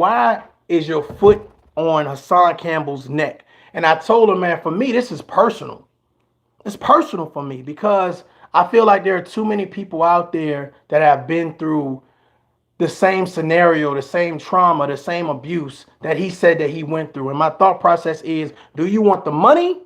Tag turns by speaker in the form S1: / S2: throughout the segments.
S1: why is your foot on Hassan Campbell's neck? And I told him, man, for me, this is personal. It's personal for me because I feel like there are too many people out there that have been through the same scenario, the same trauma, the same abuse that he said that he went through. And my thought process is, do you want the money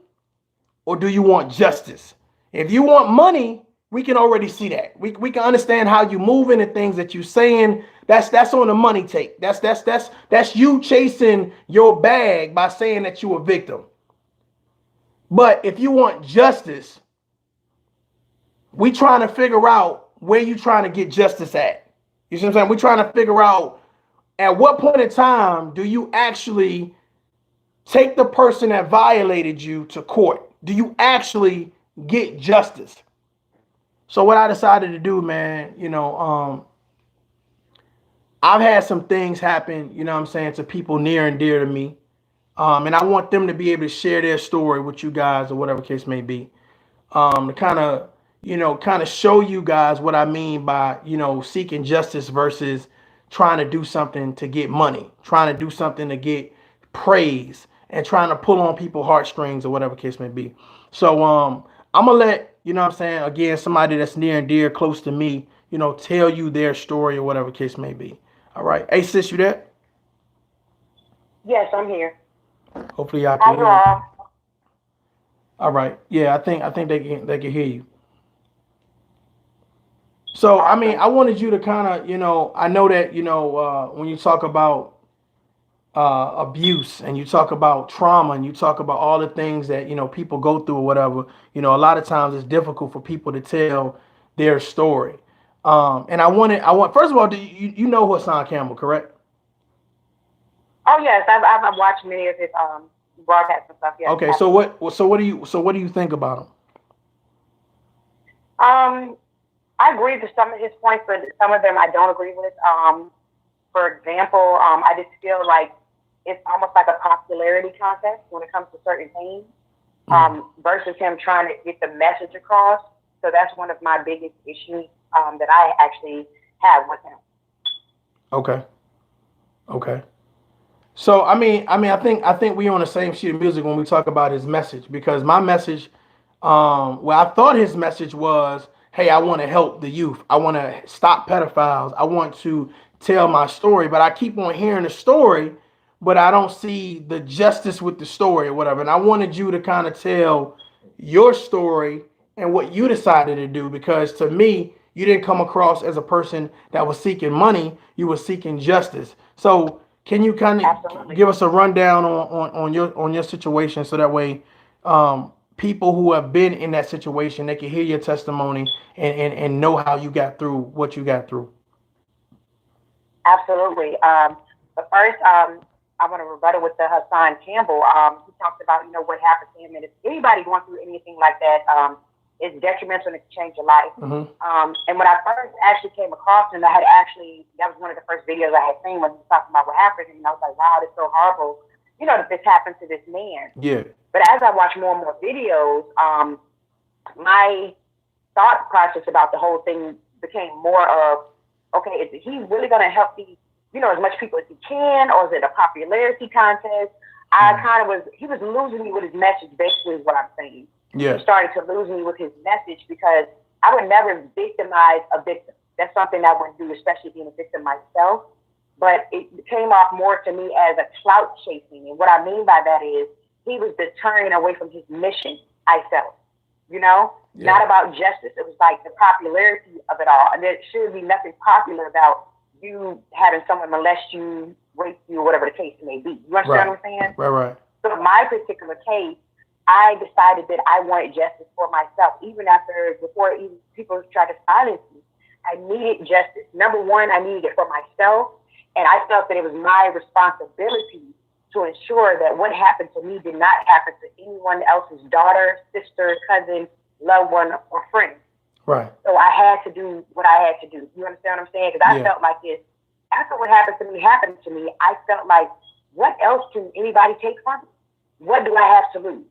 S1: or do you want justice? If you want money, we can already see that. We can understand how you moving and things that you saying. That's on the money take. That's you chasing your bag by saying that you a victim. But if you want justice, we trying to figure out where you trying to get justice at. You see what I'm saying? We're trying to figure out at what point in time do you actually take the person that violated you to court? Do you actually get justice? So what I decided to do, man, I've had some things happen, you know what I'm saying, to people near and dear to me. And I want them to be able to share their story with you guys or whatever case may be. To kind of show you guys what I mean by, seeking justice versus trying to do something to get money, trying to do something to get praise, and trying to pull on people's heartstrings or whatever case may be. So I'm gonna let, you know what I'm saying, again, somebody that's near and dear, close to me, tell you their story or whatever case may be. All right. Hey sis, you there?
S2: Yes, I'm here.
S1: Hopefully y'all
S2: Hi,
S1: can
S2: you
S1: hear me.
S2: all.
S1: All right. Yeah, I think they can hear you. So, I mean,
S2: Awesome.
S1: I wanted you to kind of, I know that, when you talk about abuse and you talk about trauma and you talk about all the things that, people go through or whatever, a lot of times it's difficult for people to tell their story. And first of all, you know Hassan Campbell, correct?
S2: Oh yes, I've watched many of his broadcasts and stuff. Yes,
S1: Okay, so
S2: absolutely.
S1: what do you think about him?
S2: Um, I agree with some of his points, but some of them I don't agree with. For example, I just feel like it's almost like a popularity contest when it comes to certain things,
S1: Mm,
S2: versus him trying to get the message across. So that's one of my biggest issues that I actually have with him.
S1: okay, okay. So I think we on the same sheet of music when we talk about his message because my message, well, I thought his message was, hey, I want to help the youth. I want to stop pedophiles. I want to tell my story, but I keep on hearing the story, but I don't see the justice with the story or whatever. And I wanted you to kind of tell your story and what you decided to do because to me, you didn't come across as a person that was seeking money. You were seeking justice. So can you kind of
S2: Absolutely.
S1: give us a rundown on your situation so that way people who have been in that situation they can hear your testimony and know how you got through what you got through.
S2: Absolutely. But first, I want to rebuttal with the Hassan Campbell. He talked about, what happened to him. And if anybody going through anything like that, it's detrimental and it can change your life.
S1: Hmm.
S2: And when I first actually came across him, that was one of the first videos I had seen when he was talking about what happened to him. And I was like, wow, this is so horrible, that this happened to this man.
S1: Yeah.
S2: But as I watched more and more videos, my thought process about the whole thing became more of, okay, is he really going to help these, as much people as he can, or is it a popularity contest? I
S1: Hmm.
S2: kind of he was losing me with his message, basically, is what I'm saying. He
S1: Yeah.
S2: started to lose me with his message because I would never victimize a victim. That's something I wouldn't do, especially being a victim myself. But it came off more to me as a clout chasing. And what I mean by that is he was deterring away from his mission, I felt,
S1: Yeah.
S2: not about justice. It was like the popularity of it all. And there should be nothing popular about you having someone molest you, rape you, or whatever the case may be. You understand
S1: Right.
S2: what I'm saying?
S1: Right. Right.
S2: So in my particular case, I decided that I wanted justice for myself, even before even people tried to silence me. I needed justice. Number one, I needed it for myself. And I felt that it was my responsibility to ensure that what happened to me did not happen to anyone else's daughter, sister, cousin, loved one, or friend.
S1: Right.
S2: So I had to do what I had to do. You understand what I'm saying? Because I
S1: Yeah.
S2: felt like this. After what happened to me, I felt like, what else can anybody take from me? What do I have to lose?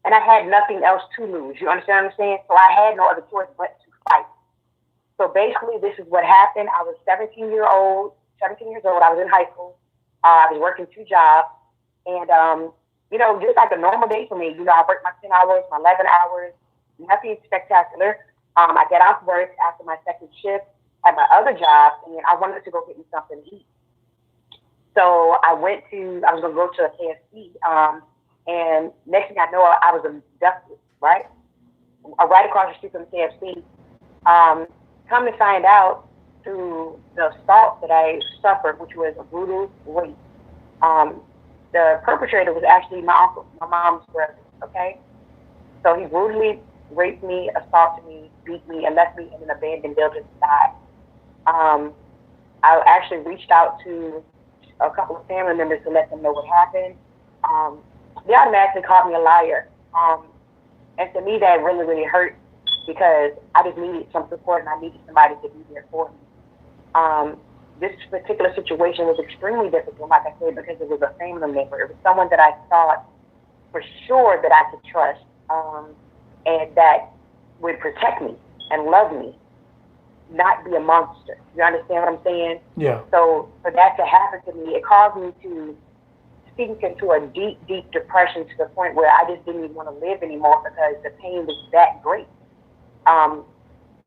S2: And I had nothing else to lose. You understand what I'm saying? So I had no other choice but to fight. So basically, this is what happened. I was 17 years old. I was in high school. I was working 2 jobs, and just like a normal day for me. I worked my 10 hours, my 11 hours, nothing spectacular. I get off work after my second shift at my other job, and I wanted to go get me something to eat. So I was going to go to a KFC, and next thing I know, I was abducted, right? Right across the street from the KFC. Come to find out through the assault that I suffered, which was a brutal rape. The perpetrator was actually my uncle, my mom's brother, okay? So he brutally raped me, assaulted me, beat me, and left me in an abandoned building to die. I actually reached out to a couple of family members to let them know what happened. They automatically called me a liar. And to me, that really, really hurt because I just needed some support and I needed somebody to be there for me. This particular situation was extremely difficult, like I said, because it was a family member. It was someone that I thought for sure that I could trust, and that would protect me and love me, not be a monster. You understand what I'm saying?
S1: Yeah.
S2: So for that to happen to me, it caused me to sink into a deep, deep depression to the point where I just didn't even want to live anymore because the pain was that great.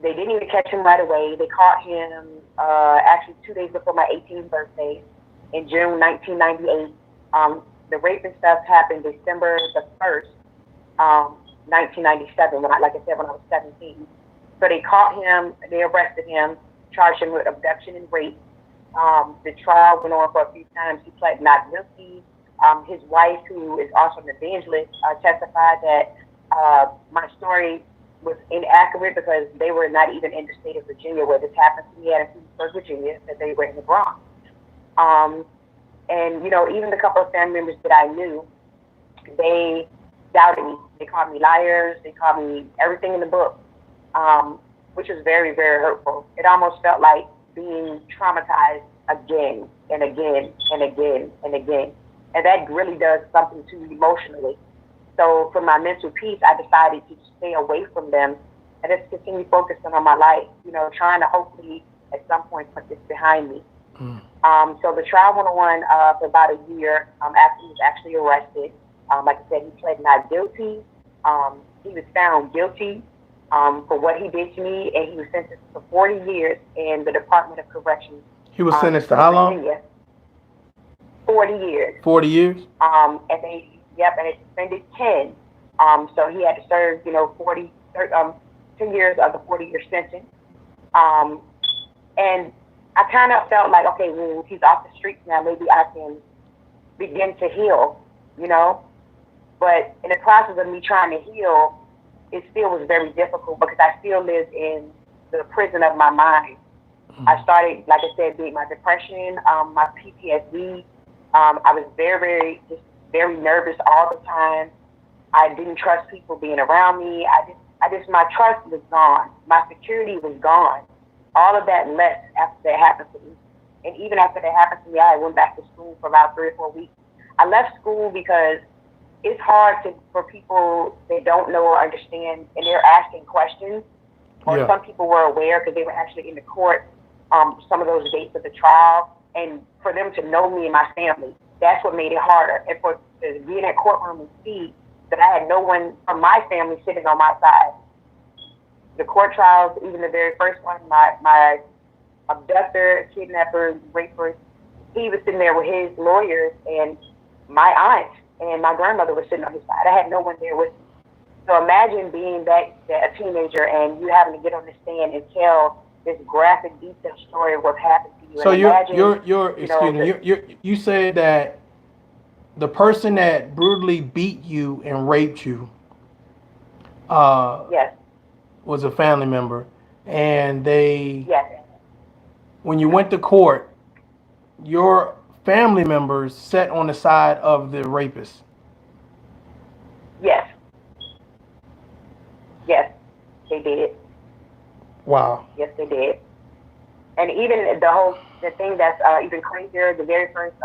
S2: They didn't even catch him right away. They caught him actually 2 days before my 18th birthday in June 1998. The rape and stuff happened December the 1st, 1997, like I said, when I was 17. So they caught him, they arrested him, charged him with abduction and rape. The trial went on for a few times. He pled not guilty. His wife, who is also an evangelist, testified that my story was inaccurate because they were not even in the state of Virginia where this happened to me at Petersburg, Virginia, that they were in the Bronx. And, even the couple of family members that I knew, they doubted me. They called me liars. They called me everything in the book, which was very, very hurtful. It almost felt like being traumatized again and again and again and again. And that really does something to me emotionally. So for my mental peace, I decided to stay away from them and just continue focusing on my life, trying to hopefully at some point put this behind me. So the trial went on for about a year after he was actually arrested. Like I said, he pled not guilty. He was found guilty for what he did to me, and he was sentenced to 40 years in the Department of Corrections.
S1: He was sentenced to how long?
S2: Virginia. 40 years.
S1: 40 years?
S2: And they suspended 10. So he had to serve, 10 years of the 40-year sentence. And I kind of felt like, okay, well, he's off the streets now, maybe I can begin to heal, But in the process of me trying to heal, it still was very difficult because I still lived in the prison of my mind. I started, like I said, being my depression, my PTSD. I was very, very nervous all the time. I didn't trust people being around me. My trust was gone. My security was gone. All of that left after that happened to me. And even after that happened to me, I went back to school for about 3 or 4 weeks. I left school because it's hard for people that don't know or understand, and they're asking questions. Or some people were aware because they were actually in the court, some of those dates of the trial, and for them to know me and my family, that's what made it harder. And to be in that courtroom and see that I had no one from my family sitting on my side. The court trials, even the very first one, my abductor, kidnapper, raper, he was sitting there with his lawyers, and my aunt and my grandmother was sitting on his side. I had no one there with me. So imagine being a teenager and you having to get on the stand and tell this graphic, detailed story of what happened to you.
S1: So
S2: and
S1: you said that the person that brutally beat you and raped you,
S2: yes,
S1: was a family member, and
S2: yes,
S1: when you went to court, your family members sat on the side of the rapist.
S2: yes, they did.
S1: Wow.
S2: Yes, they did. And even the thing that's even crazier, the very first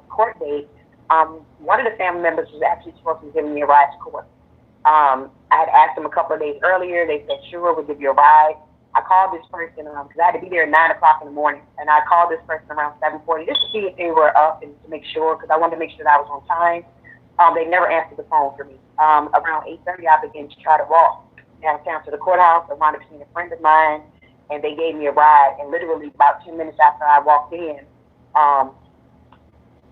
S2: court date, one of the family members was actually supposed to give me a ride to court. I had asked them a couple of days earlier. They said, sure, we'll give you a ride. I called this person because I had to be there at 9 o'clock in the morning, and I called this person around 7:40 just to see if they were up and to make sure, because I wanted to make sure that I was on time. They never answered the phone for me. Around 8:30, I began to try to walk downtown to the courthouse. I wound up seeing a friend of mine, and they gave me a ride. And literally about 10 minutes after I walked in,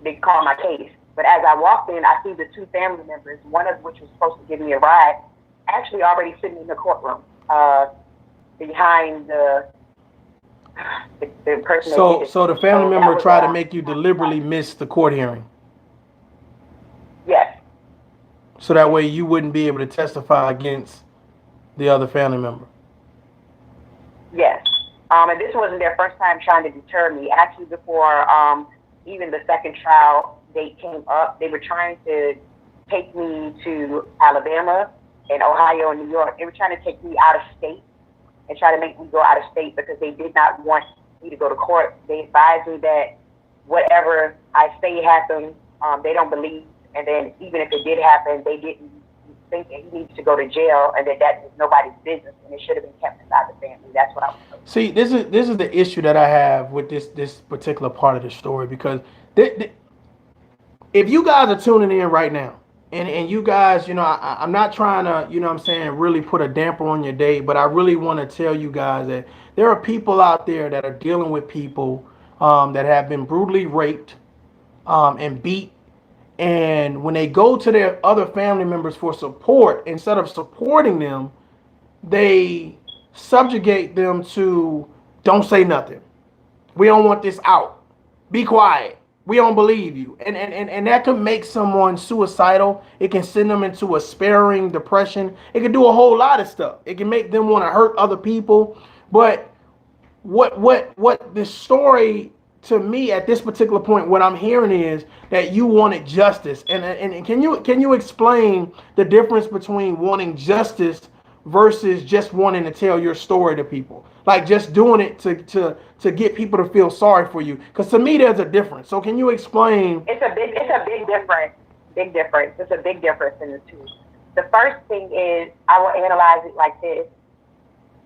S2: they called my case. But as I walked in, I see the two family members, one of which was supposed to give me a ride, actually already sitting in the courtroom behind the person.
S1: So the family member tried to make you deliberately miss the court hearing.
S2: Yes.
S1: So that way you wouldn't be able to testify against the other family member.
S2: Yes. And this wasn't their first time trying to deter me. Actually, before even the second trial date came up, they were trying to take me to Alabama and Ohio and New York. They were trying to take me out of state and try to make me go out of state because they did not want me to go to court. They advised me that whatever I say happened, they don't believe. And then even if it did happen, they didn't think that he needs to go to jail, and that was nobody's business, and it should have been kept inside the family. That's what I was told.
S1: See, this is the issue that I have with this particular part of the story, because if you guys are tuning in right now, and you guys, I'm not trying to, really put a damper on your day, but I really want to tell you guys that there are people out there that are dealing with people that have been brutally raped and beat. And when they go to their other family members for support, instead of supporting them, they subjugate them to, don't say nothing. We don't want this out. Be quiet. We don't believe you. And that could make someone suicidal. It can send them into a sparing depression. It can do a whole lot of stuff. It can make them want to hurt other people. But what this story, to me at this particular point, what I'm hearing is that you wanted justice. And can you explain the difference between wanting justice versus just wanting to tell your story to people? Like just doing it to get people to feel sorry for you. Because to me, there's a difference. So can you explain?
S2: It's a big difference. Big difference. It's a big difference in the two. The first thing is, I will analyze it like this.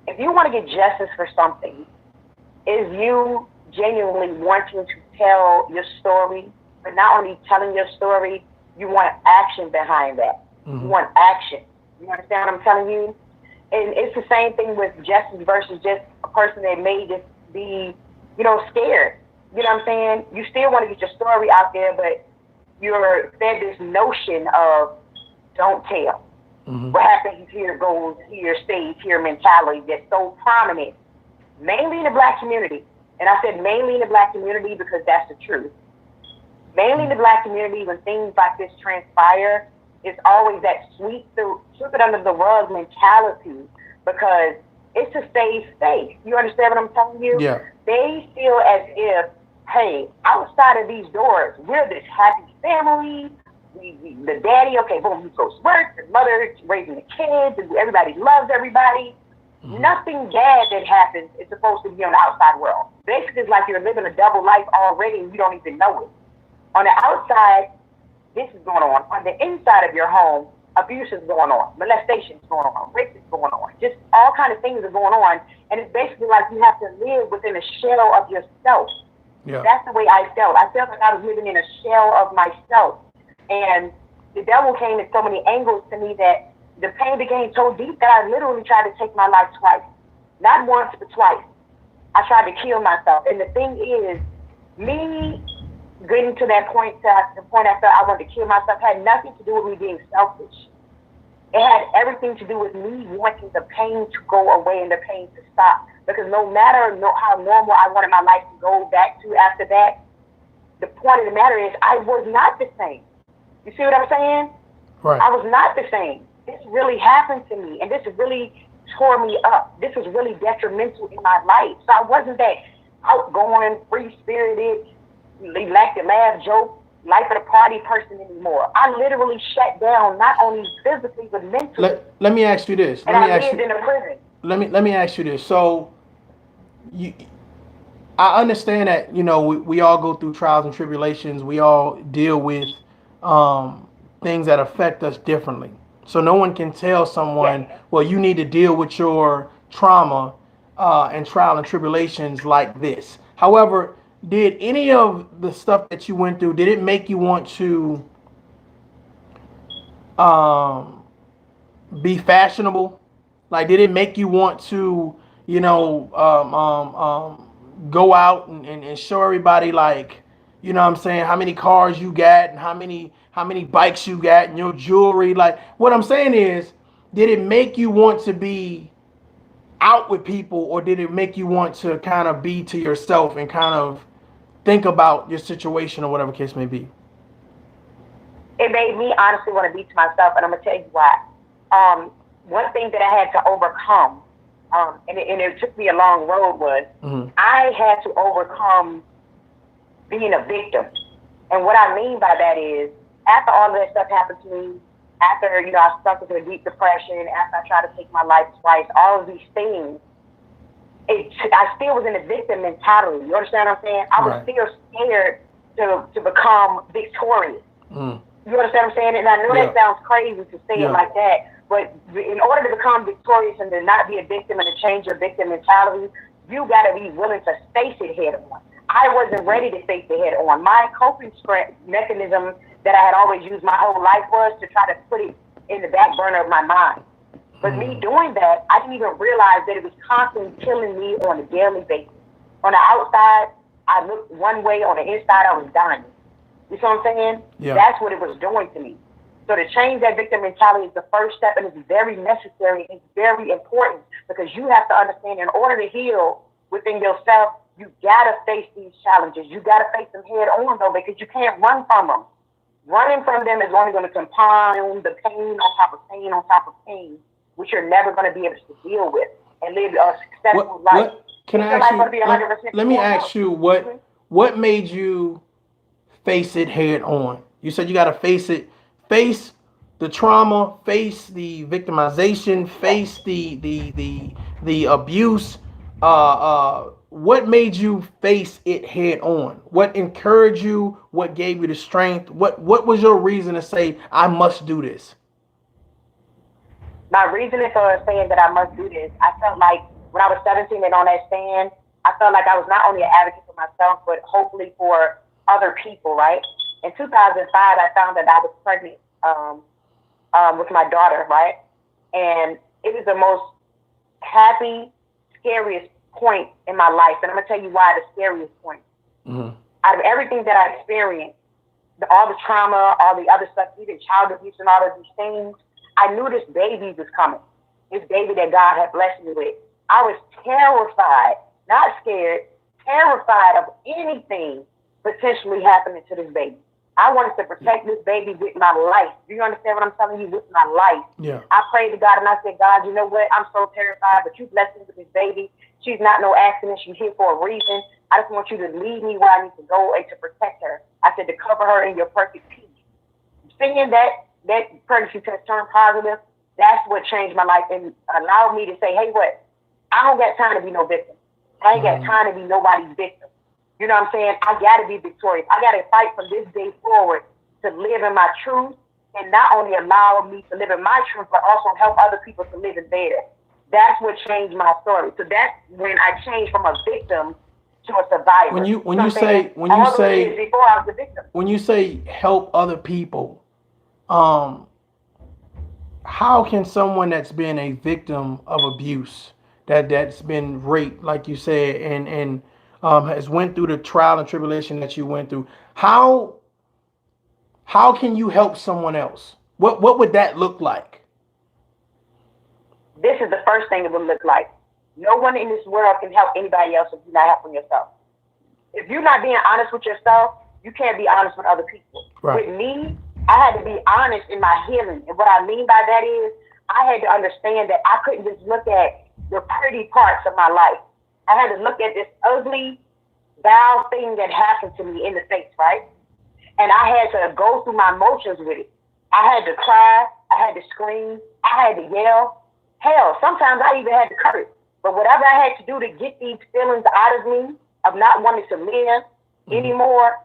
S2: If you want to get justice for something, is you genuinely wanting to tell your story, but not only telling your story, you want action behind that. Mm-hmm. You want action. You understand what I'm telling you? And it's the same thing with justice versus just a person that may just be, scared. You know what I'm saying? You still want to get your story out there, but you're fed this notion of don't tell. Mm-hmm. What happens here goes here, stays here mentality that's so prominent, mainly in the Black community. And I said mainly in the Black community because that's the truth. Mainly in the Black community, when things like this transpire, it's always that sweep it under the rug mentality, because it's a safe space. You understand what I'm telling you?
S1: Yeah.
S2: They feel as if, hey, outside of these doors, we're this happy family. The daddy, okay, boom, he goes to work, the mother raising the kids, and everybody loves everybody. Mm-hmm. Nothing bad that happens is supposed to be on the outside world. Basically, it's like you're living a double life already and you don't even know it. On the outside, this is going on. On the inside of your home, abuse is going on, molestation is going on, rape is going on. Just all kind of things are going on. And it's basically like you have to live within a shell of yourself. Yeah. That's the way I felt. I felt like I was living in a shell of myself. And the devil came in so many angles to me that the pain became so deep that I literally tried to take my life twice. Not once, but twice. I tried to kill myself. And the thing is, me getting to that point, to the point I felt I wanted to kill myself, had nothing to do with me being selfish. It had everything to do with me wanting the pain to go away and the pain to stop. Because no matter how normal I wanted my life to go back to after that, the point of the matter is I was not the same. You see what I'm saying?
S1: Right.
S2: I was not the same. This really happened to me, and this really tore me up. This was really detrimental in my life. So I wasn't that outgoing, free-spirited, like the laugh, joke, life of the party person anymore. I literally shut down, not only physically, but mentally.
S1: Let me ask you this.
S2: And I lived in a prison.
S1: Let me ask you this. So, I understand that, we all go through trials and tribulations. We all deal with things that affect us differently. So no one can tell someone, well, you need to deal with your trauma and trial and tribulations like this. However, did any of the stuff that you went through, did it make you want to um, be fashionable? Like, did it make you want to, you know, go out and show everybody, like, you know what I'm saying, how many cars you got and how many bikes you got and your jewelry? Like, what I'm saying is, did it make you want to be out with people, or did it make you want to kind of be to yourself and kind of think about your situation or whatever case may be?
S2: It made me honestly want to be to myself, and I'm gonna tell you why. One thing that I had to overcome, and it took me a long road, was
S1: Mm-hmm.
S2: I had to overcome being a victim. And what I mean by that is, after all of that stuff happened to me, after I sunk into a deep depression, after I tried to take my life twice, all of these things, I still was in a victim mentality. You understand what I'm saying? I was
S1: Right.
S2: still scared to become victorious.
S1: Mm.
S2: You understand what I'm saying? And I know
S1: Yeah.
S2: that sounds crazy to say
S1: Yeah.
S2: it like that, but in order to become victorious and to not be a victim and to change your victim mentality, you got to be willing to face it head on. I wasn't ready to face it head on. My coping mechanism that I had always used my whole life was to try to put it in the back burner of my mind. But me doing that, I didn't even realize that it was constantly killing me on a daily basis. On the outside, I looked one way. On the inside, I was dying. You see what I'm saying?
S1: Yeah.
S2: That's what it was doing to me. So to change that victim mentality is the first step, and it's very necessary. It's very important because you have to understand, in order to heal within yourself, you gotta face these challenges. You gotta face them head on, though, because you can't run from them. Running from them is only going to compound the pain on top of pain on top of pain, which you're never going to be able to deal with and live a successful life.
S1: What can I
S2: Your
S1: ask
S2: life gonna be
S1: you?
S2: 100%
S1: Let me
S2: full
S1: ask
S2: up.
S1: you
S2: Mhm.
S1: what made you face it head on? You said you got to face it, face the trauma, face the victimization, face the abuse. What made you face it head on? What encouraged you? What gave you the strength? What was your reason to say I must do this?
S2: My reasoning for saying that I must do this, I felt like when I was 17 and on that stand, I felt like I was not only an advocate for myself, but hopefully for other people, right? In 2005, I found that I was pregnant with my daughter, right? And it was the most happy, scariest point in my life. And I'm going to tell you why the scariest point.
S1: Mm-hmm.
S2: Out of everything that I experienced, all the trauma, all the other stuff, even child abuse and all of these things, I knew this baby was coming. This baby that God had blessed me with. I was terrified, not scared, terrified of anything potentially happening to this baby. I wanted to protect this baby with my life. Do you understand what I'm telling you? With my life.
S1: Yeah.
S2: I prayed to God and I said, God, you know what? I'm so terrified, but you blessed me with this baby. She's not no accident. She's here for a reason. I just want you to lead me where I need to go and to protect her. I said to cover her in your perfect peace. Seeing that pregnancy test turned positive, that's what changed my life and allowed me to say, hey, what? I don't got time to be no victim. I ain't got time to be nobody's victim. You know what I'm saying? I got to be victorious. I got to fight from this day forward to live in my truth and not only allow me to live in my truth, but also help other people to live in theirs. That's what changed my story. So that's when I changed from a victim to a survivor.
S1: When you
S2: know what I'm saying?
S1: when you
S2: All those
S1: say
S2: years before I was a victim.
S1: when you say help other people, um, how can someone that's been a victim of abuse, that's been raped, like you said, and has went through the trial and tribulation that you went through, how can you help someone else? What would that look like?
S2: This is the first thing it would look like. No one in this world can help anybody else if you're not helping yourself. If you're not being honest with yourself, you can't be honest with other people.
S1: Right.
S2: With me, I had to be honest in my healing. And what I mean by that is I had to understand that I couldn't just look at the pretty parts of my life. I had to look at this ugly, foul thing that happened to me in the face, right? And I had to go through my emotions with it. I had to cry. I had to scream. I had to yell. Hell, sometimes I even had to curse. But whatever I had to do to get these feelings out of me, of not wanting to live anymore,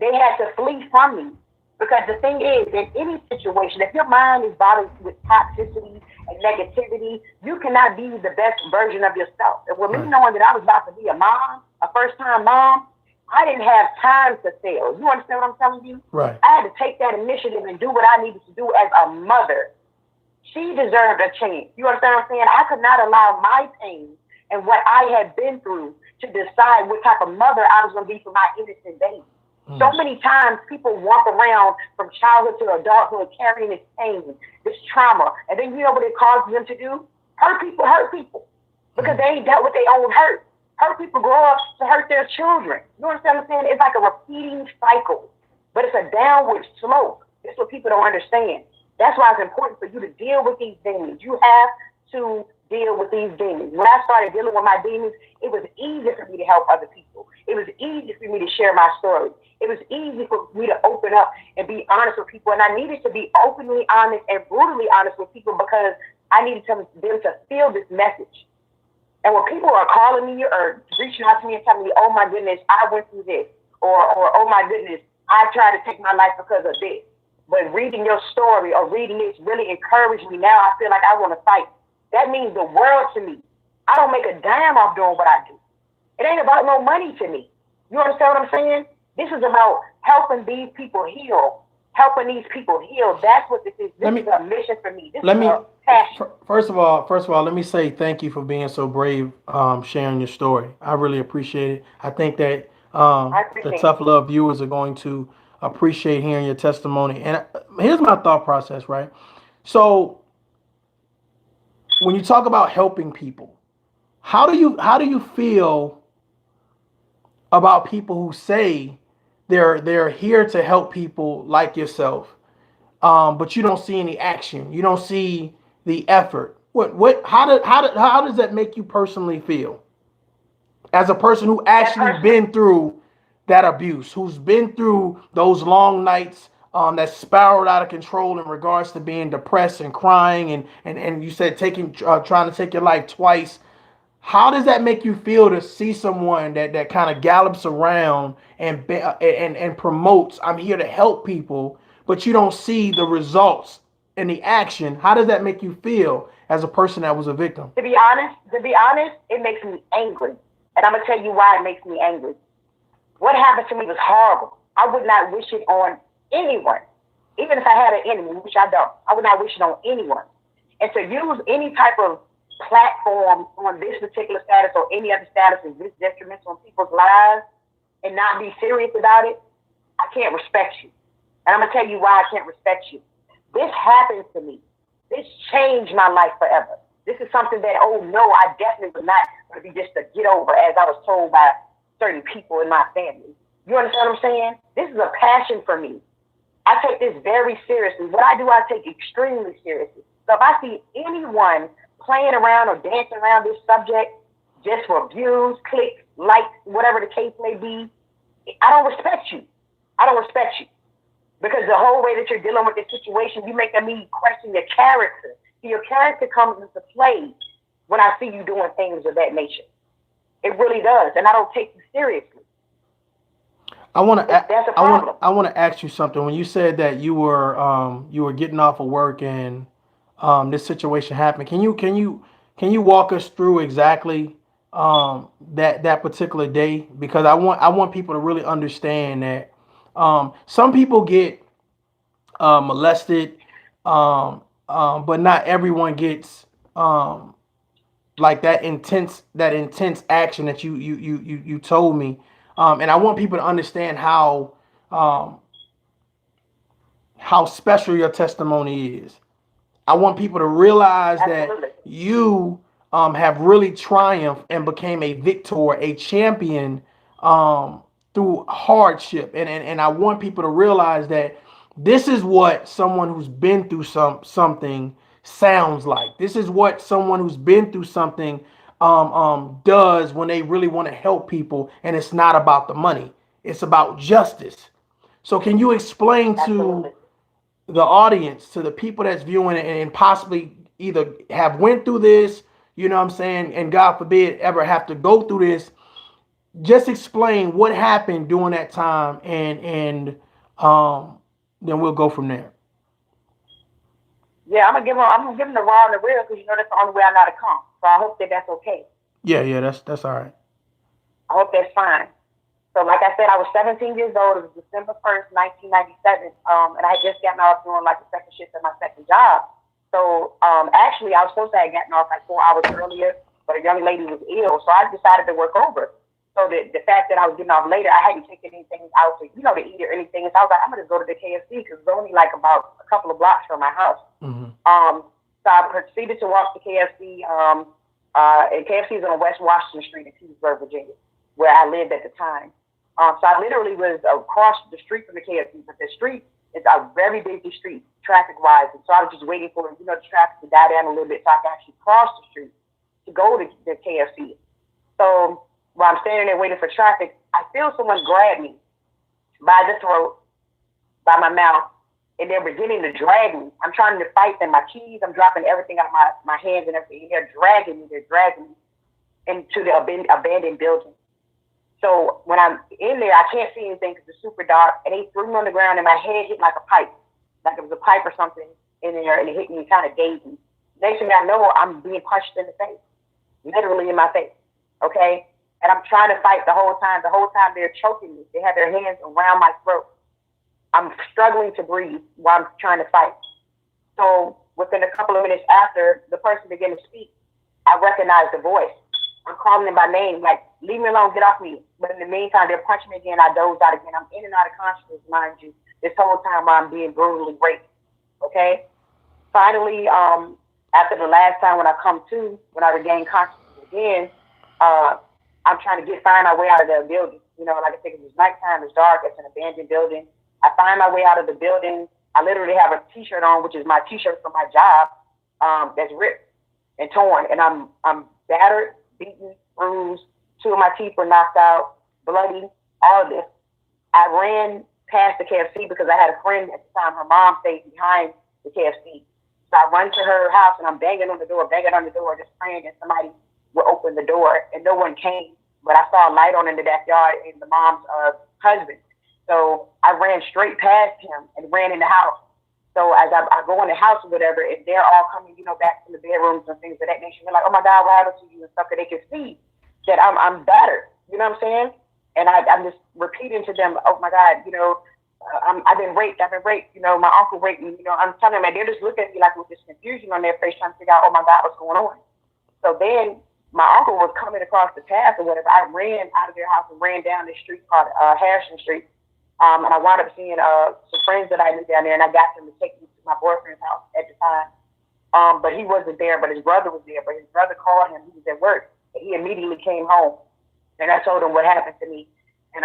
S2: they had to flee from me. Because the thing is, in any situation, if your mind is bothered with toxicity and negativity, you cannot be the best version of yourself. And with me
S1: Right.
S2: knowing that I was about to be a mom, a first time mom, I didn't have time to fail. You understand what I'm telling you?
S1: Right.
S2: I had to take that initiative and do what I needed to do as a mother. She deserved a chance. You understand what I'm saying? I could not allow my pain and what I had been through to decide what type of mother I was going to be for my innocent baby. So many times people walk around from childhood to adulthood carrying this pain, this trauma, and then you know what it causes them to do? Hurt people, because they ain't dealt with their own hurt. Hurt people grow up to hurt their children. You understand what I'm saying? It's like a repeating cycle, but it's a downward slope. That's what people don't understand. That's why it's important for you to deal with these demons. You have to deal with these demons. When I started dealing with my demons, it was easy for me to help other people. It was easy for me to share my story. It was easy for me to open up and be honest with people. And I needed to be openly honest and brutally honest with people because I needed them to feel this message. And when people are calling me or reaching out to me and telling me, oh my goodness, I went through this, or oh my goodness, I tried to take my life because of this. But reading your story or reading this really encouraged me. Now I feel like I want to fight. That means the world to me. I don't make a dime off doing what I do. It ain't about no money to me. You understand what I'm saying? This is about helping these people heal. Helping these people heal. That's what this is. This is a mission for me. This is a passion.
S1: First of all, let me say thank you for being so brave, sharing your story. I really appreciate it. I think that
S2: I
S1: the
S2: appreciate
S1: Tough
S2: it.
S1: Love viewers are going to appreciate hearing your testimony. And here's my thought process, right? So when you talk about helping people, how do you feel about people who say they're here to help people like yourself, but you don't see any action. You don't see the effort. How does that make you personally feel as a person who
S2: That
S1: actually
S2: person,
S1: been through that abuse, who's been through those long nights that spiraled out of control in regards to being depressed and crying and you said taking trying to take your life twice. How does that make you feel to see someone that kind of gallops around and promotes, I'm here to help people, but you don't see the results and the action? How does that make you feel as a person that was a victim?
S2: to be honest, it makes me angry. And I'm gonna tell you why it makes me angry. What happened to me was horrible. I would not wish it on anyone. Even if I had an enemy, which I don't, I would not wish it on anyone. And to use any type of platform on this particular status or any other status is this detrimental in people's lives and not be serious about it, I can't respect you. And I'm gonna tell you why I can't respect you. This happened to me. This changed my life forever. This is something that, oh no, I definitely would not want to be just a get over, as I was told by certain people in my family. You understand what I'm saying? This is a passion for me. I take this very seriously. What I do, I take extremely seriously. So if I see anyone playing around or dancing around this subject just for views, clicks, likes, whatever the case may be, I don't respect you. I don't respect you. Because the whole way that you're dealing with this situation, you make me question your character. Your character comes into play when I see you doing things of that nature. It really does. And I don't take you seriously. That's a problem.
S1: I want to ask you something. When you said that you were getting off of work and this situation happened, can you walk us through exactly that particular day? Because I want people to really understand that some people get molested, but not everyone gets like that intense action that you told me, and I want people to understand um, how special your testimony is. I want people to realize that
S2: Absolutely.
S1: you have really triumphed and became a victor, a champion through hardship. And I want people to realize that this is what someone who's been through something sounds like. This is what someone who's been through something does when they really want to help people. And it's not about the money, it's about justice. So, can you explain to
S2: Absolutely.
S1: the audience, to the people that's viewing it and possibly either have went through this, you know what I'm saying, and God forbid ever have to go through this, just explain what happened during that time and then we'll go from there.
S2: Yeah, I'm gonna give them the raw and the real because you know that's the only way I know how to come. So I hope that that's okay.
S1: Yeah, yeah, that's all right.
S2: I hope that's fine. So like I said, I was 17 years old. It was December 1st, 1997, and I had just gotten off doing like the second shift at my second job. So actually, I was supposed to have gotten off like 4 hours earlier, but a young lady was ill, so I decided to work over. So the fact that I was getting off later, I hadn't taken anything out to to eat or anything. So I was like, I'm gonna go to the KFC because it's only like about a couple of blocks from my house.
S1: Mm-hmm.
S2: So I proceeded to walk to KFC. And KFC is on West Washington Street in Petersburg, Virginia, where I lived at the time. So I literally was across the street from the KFC, but the street is a very busy street, traffic-wise. And so I was just waiting for the traffic to die down a little bit so I could actually cross the street to go to the KFC. So while I'm standing there waiting for traffic, I feel someone grab me by the throat, by my mouth, and they're beginning to drag me. I'm trying to fight them. My keys, I'm dropping everything out of my hands and everything. They're dragging me into the abandoned building. So when I'm in there, I can't see anything because it's super dark. And they threw me on the ground and my head hit like a pipe, like it was a pipe or something in there, and it hit me and kind of gazed me. Next thing I know, I'm being punched in the face, literally in my face. Okay? And I'm trying to fight the whole time. The whole time they're choking me. They have their hands around my throat. I'm struggling to breathe while I'm trying to fight. So within a couple of minutes after the person began to speak, I recognized the voice. I'm calling them by name, like, leave me alone, get off me. But in the meantime, they're punching me again. I dozed out again. I'm in and out of consciousness, mind you, this whole time while I'm being brutally raped. Okay? Finally, after the last time when I come to, when I regain consciousness again, I'm trying to find my way out of the building. Like I said, it's nighttime, it's dark, it's an abandoned building. I find my way out of the building. I literally have a T-shirt on, which is my T-shirt from my job, that's ripped and torn, and I'm battered, beaten, bruised. 2 of my teeth were knocked out, bloody, all of this. I ran past the KFC because I had a friend at the time. Her mom stayed behind the KFC. So I run to her house and I'm banging on the door, just praying that somebody will open the door. And no one came, but I saw a light on in the backyard and the mom's husband. So I ran straight past him and ran in the house. So as I go in the house or whatever, and they're all coming, back from the bedrooms and things of that nature, they're like, oh my God, what happened to you and stuff, that they can see that I'm battered. You know what I'm saying? And I'm just repeating to them, oh my God, I've been raped. My uncle raped me. I'm telling them, and they're just looking at me like with this confusion on their face, trying to figure out, oh my God, what's going on? So then my uncle was coming across the path or whatever. I ran out of their house and ran down this street called Harrison Street. And I wound up seeing some friends that I knew down there, and I got them to take me to my boyfriend's house at the time. But he wasn't there, but his brother was there. But his brother called him. He was at work. And he immediately came home. And I told him what happened to me. And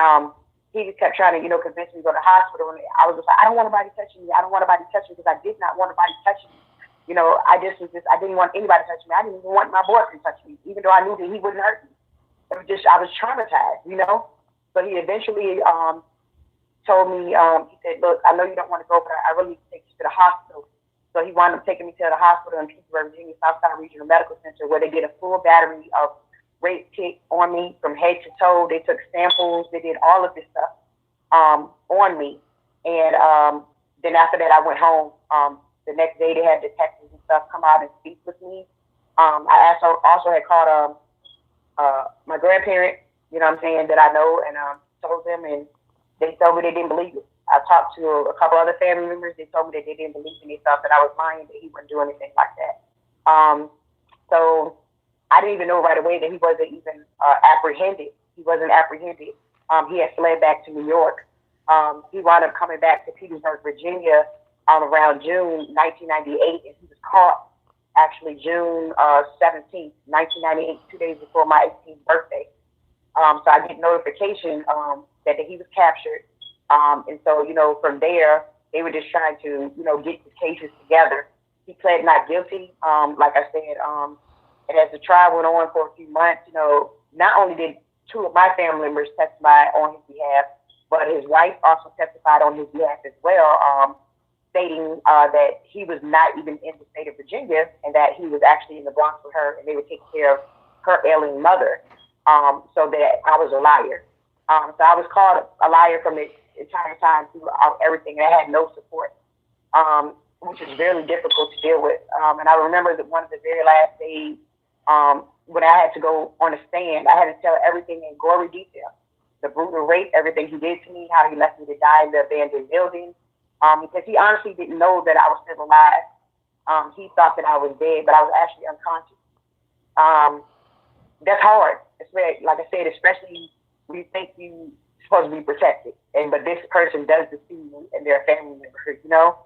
S2: he just kept trying to, convince me to go to the hospital. And I was just like, I don't want nobody touching me. I don't want nobody touching me because I did not want nobody touching me. I didn't want anybody touching me. I didn't even want my boyfriend touching me, even though I knew that he wouldn't hurt me. It was just, I was traumatized, So he eventually told me, he said, look, I know you don't want to go, but I really need to take you to the hospital. So he wound up taking me to the hospital in Petersburg, Virginia, Southside Regional Medical Center, where they did a full battery of rape kit on me from head to toe. They took samples. They did all of this stuff on me. And then after that, I went home. The next day, they had detectives and stuff come out and speak with me. I also had called my grandparent, that I know, and told them, and they told me they didn't believe it. I talked to a couple other family members. They told me that they didn't believe in me, thought that I was lying, that he wouldn't do anything like that. So I didn't even know right away that he wasn't even apprehended. He wasn't apprehended. He had fled back to New York. He wound up coming back to Petersburg, Virginia, around June 1998, and he was caught actually June 17th, 1998, 2 days before my 18th birthday. So I get notification that he was captured. And so, from there, they were just trying to, get the cases together. He pled not guilty. Like I said, and as the trial went on for a few months, not only did 2 of my family members testify on his behalf, but his wife also testified on his behalf as well, stating that he was not even in the state of Virginia and that he was actually in the Bronx with her, and they were taking care of her ailing mother, so that I was a liar. So I was called a liar from the entire time throughout everything. I had no support. which is very difficult to deal with. And I remember that one of the very last days, when I had to go on a stand, I had to tell everything in gory detail. The brutal rape, everything he did to me, how he left me to die in the abandoned building. Because he honestly didn't know that I was still alive. He thought that I was dead, but I was actually unconscious. That's hard. Like I said, especially when you think you're supposed to be protected, but this person does this to you and they're a family member. You know,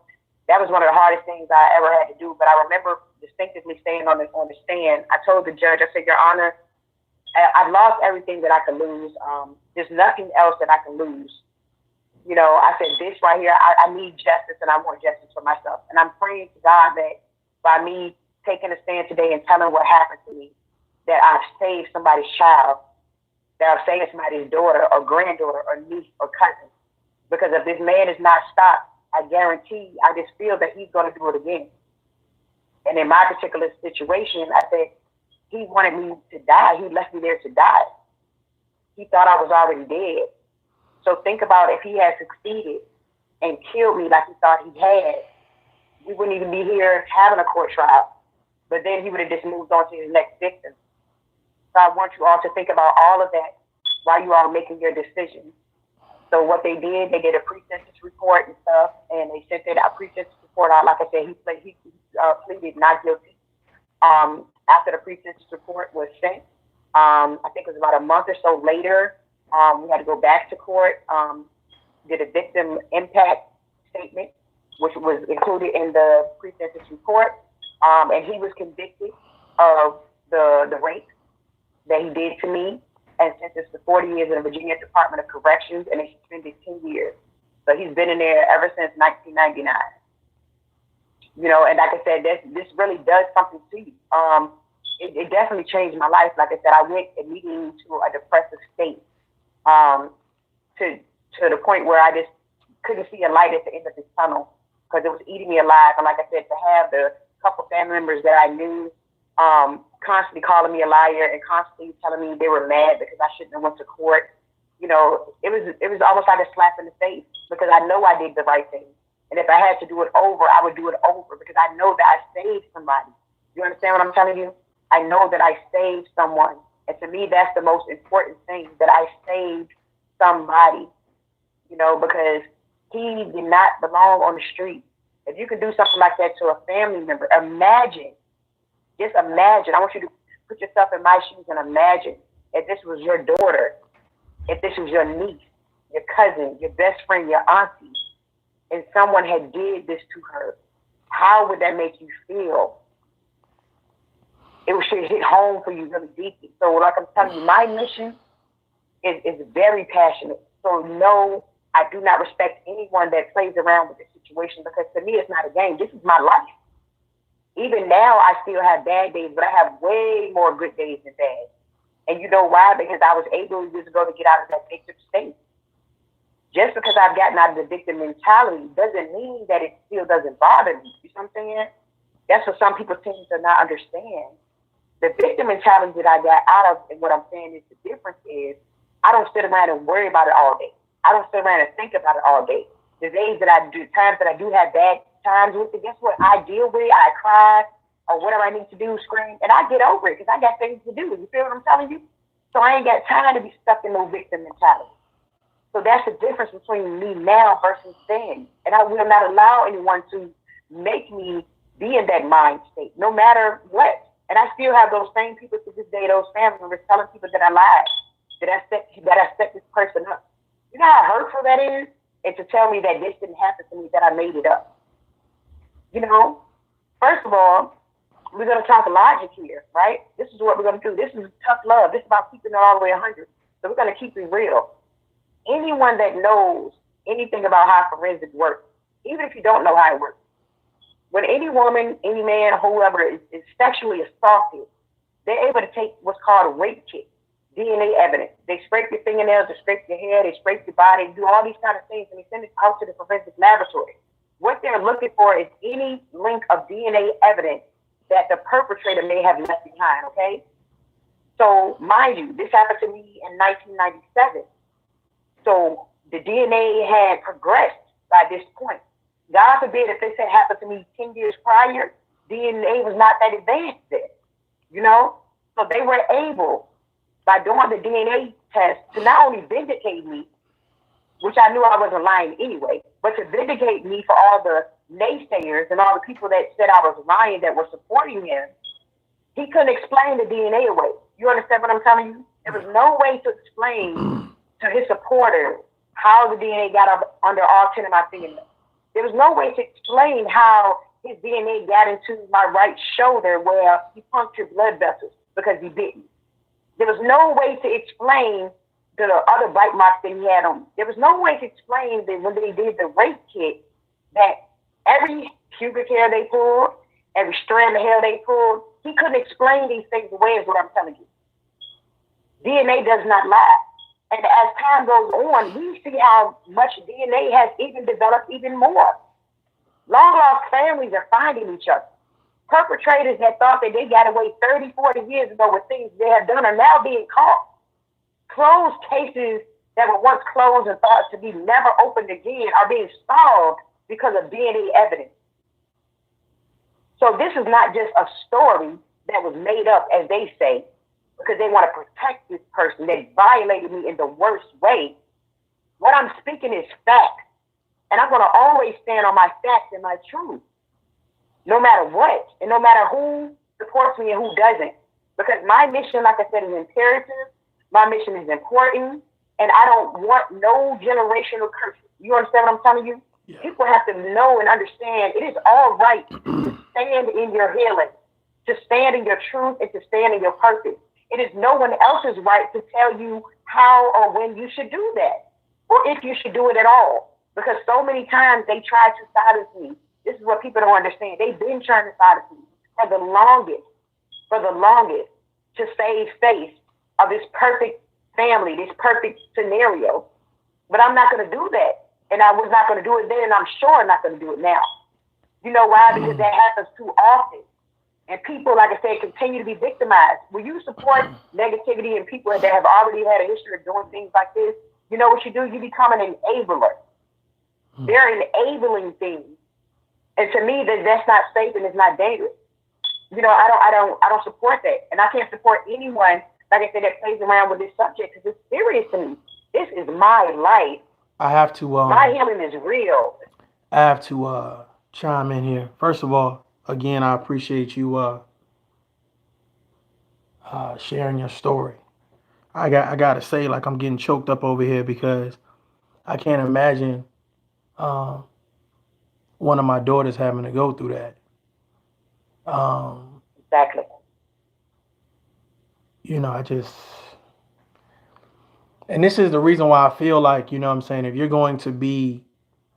S2: that was one of the hardest things I ever had to do. But I remember distinctively staying on the stand. I told the judge, I said, Your Honor, I've lost everything that I could lose. There's nothing else that I can lose. You know, I said, this right here, I need justice, and I want justice for myself. And I'm praying to God that by me taking a stand today and telling what happened to me, that I've saved somebody's child, that I've saved somebody's daughter or granddaughter or niece or cousin. Because if this man is not stopped, I guarantee, I just feel that he's going to do it again. And in my particular situation, I said, he wanted me to die. He left me there to die. He thought I was already dead. So think about if he had succeeded and killed me like he thought he had, we wouldn't even be here having a court trial. But then he would have just moved on to his next victim. So I want you all to think about all of that while you are making your decisions. So what they did a pre-sentence report and stuff, and they sent that pre-sentence report out. Like I said, he pleaded not guilty. After the pre-sentence report was sent, I think it was about a month or so later, we had to go back to court, did a victim impact statement, which was included in the pre-sentence report, and he was convicted of the rape that he did to me and sentenced to 40 years in the Virginia Department of Corrections, and they suspended 10 years. So he's been in there ever since 1999. You know, and like I said, this really does something to you. It definitely changed my life. Like I said, I went immediately to a depressive state, to the point where I just couldn't see a light at the end of this tunnel because it was eating me alive. And like I said, to have the couple family members that I knew constantly calling me a liar and constantly telling me they were mad because I shouldn't have went to court, you know, it was almost like a slap in the face because I know I did the right thing. And if I had to do it over, I would do it over because I know that I saved somebody. You understand what I'm telling you? I know that I saved someone. And to me, that's the most important thing, that I saved somebody, you know, because he did not belong on the street. If you can do something like that to a family member, just imagine. I want you to put yourself in my shoes and imagine if this was your daughter, if this was your niece, your cousin, your best friend, your auntie, and someone had did this to her. How would that make you feel? It should hit home for you really deeply. So like I'm telling you, my mission is very passionate. So no, I do not respect anyone that plays around with this situation because to me, it's not a game. This is my life. Even now, I still have bad days, but I have way more good days than bad. And you know why? Because I was able years ago to get out of that victim state. Just because I've gotten out of the victim mentality doesn't mean that it still doesn't bother me. You know what I'm saying? That's what some people tend to not understand. The victim mentality that I got out of, and what I'm saying is the difference is, I don't sit around and worry about it all day. I don't sit around and think about it all day. The days that I do, times that I do have bad times with it, guess what? I deal with it, I cry, or whatever I need to do, scream, and I get over it because I got things to do. You feel what I'm telling you? So I ain't got time to be stuck in no victim mentality. So that's the difference between me now versus then. And I will not allow anyone to make me be in that mind state, no matter what. And I still have those same people to this day, those family members telling people that I lied, that I set this person up. You know how hurtful that is? And to tell me that this didn't happen to me, that I made it up. You know, first of all, we're going to talk logic here, right? This is what we're going to do. This is tough love. This is about keeping it all the way 100. So we're going to keep it real. Anyone that knows anything about how forensic works, even if you don't know how it works, when any woman, any man, whoever is sexually assaulted, they're able to take what's called a rape kit, DNA evidence. They scrape your fingernails, they scrape your hair, they scrape your body, do all these kind of things, and they send it out to the forensic laboratory. What they're looking for is any link of DNA evidence that the perpetrator may have left behind, okay? So, mind you, this happened to me in 1997. So, the DNA had progressed by this point. God forbid if this had happened to me 10 years prior, DNA was not that advanced then, you know? So they were able, by doing the DNA test, to not only vindicate me, which I knew I wasn't lying anyway, but to vindicate me for all the naysayers and all the people that said I was lying that were supporting him. He couldn't explain the DNA away. You understand what I'm telling you? There was no way to explain to his supporters how the DNA got up under all 10 of my fingernails. There was no way to explain how his DNA got into my right shoulder where he punctured blood vessels because he bit me. There was no way to explain the other bite marks that he had on me. There was no way to explain that when they did the rape kit, that every pubic hair they pulled, every strand of hair they pulled, he couldn't explain these things away, is what I'm telling you. DNA does not lie. And as time goes on, we see how much DNA has even developed even more. Long-lost families are finding each other. Perpetrators that thought that they got away 30, 40 years ago with things they have done are now being caught. Closed cases that were once closed and thought to be never opened again are being solved because of DNA evidence. So this is not just a story that was made up, as they say, because they want to protect this person that violated me in the worst way. What I'm speaking is fact. And I'm going to always stand on my facts and my truth, no matter what, and no matter who supports me and who doesn't. Because my mission, like I said, is imperative. My mission is important. And I don't want no generational curses. You understand what I'm telling you? Yeah. People have to know and understand it is all right to stand in your healing, to stand in your truth, and to stand in your purpose. It is no one else's right to tell you how or when you should do that, or if you should do it at all. Because so many times they try to silence me. This is what people don't understand. They've been trying to silence me for the longest, to save face of this perfect family, this perfect scenario. But I'm not going to do that. And I was not going to do it then, and I'm sure I'm not going to do it now. You know why? Because that happens too often. And people, like I said, continue to be victimized. When you support negativity and people that have already had a history of doing things like this, you know what you do? You become an enabler. They're enabling things. And to me, that's not safe and it's not dangerous. You know, I don't support that. And I can't support anyone, like I said, that plays around with this subject because it's serious to me. This is my life.
S1: I have to
S2: my healing is real.
S1: I have to chime in here. First of all, again, I appreciate you sharing your story. I gotta say, like, I'm getting choked up over here because I can't imagine one of my daughters having to go through that.
S2: Exactly.
S1: You know, and this is the reason why I feel like, you know what I'm saying, if you're going to